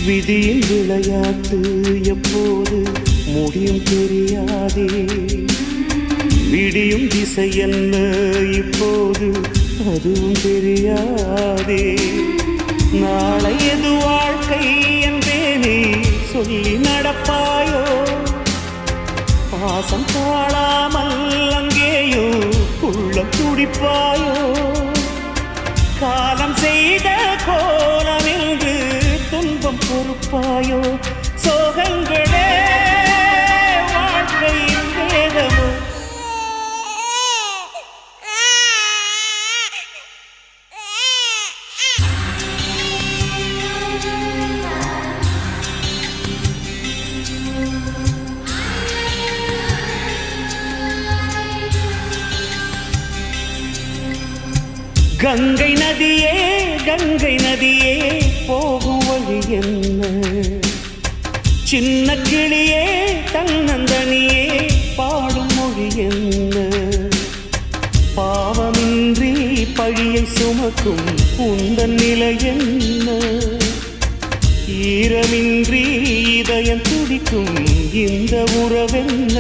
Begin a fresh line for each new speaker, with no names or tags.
விதியின் விளையாட்டு எப்போது முடியும் தெரியாதே. விடியும் திசை என்ன இப்போது அதுவும் தெரியாதே. நாளை எது வாழ்க்கை என்பேனே சொல்லி நடப்பாயோ? பாசம் தாழாமல் அங்கேயோ உள்ளம் துடிப்பாயோ? காலம் செய்த கோலம் என்று துன்பம் பொறுப்பாயோ? சோகங்களே வாழ்க்கையின் வேகமோ? கங்கை நதியே கங்கை நதியே போகும் வழி என்ன? சின்ன கிளியே தன்னந்தனியே பாடும் மொழி என்ன? பாவமின்றி பழியை சுமக்கும் உந்தன் நிலை என்ன? ஈரமின்றி இதயம் துடிக்கும் இந்த உறவென்ன?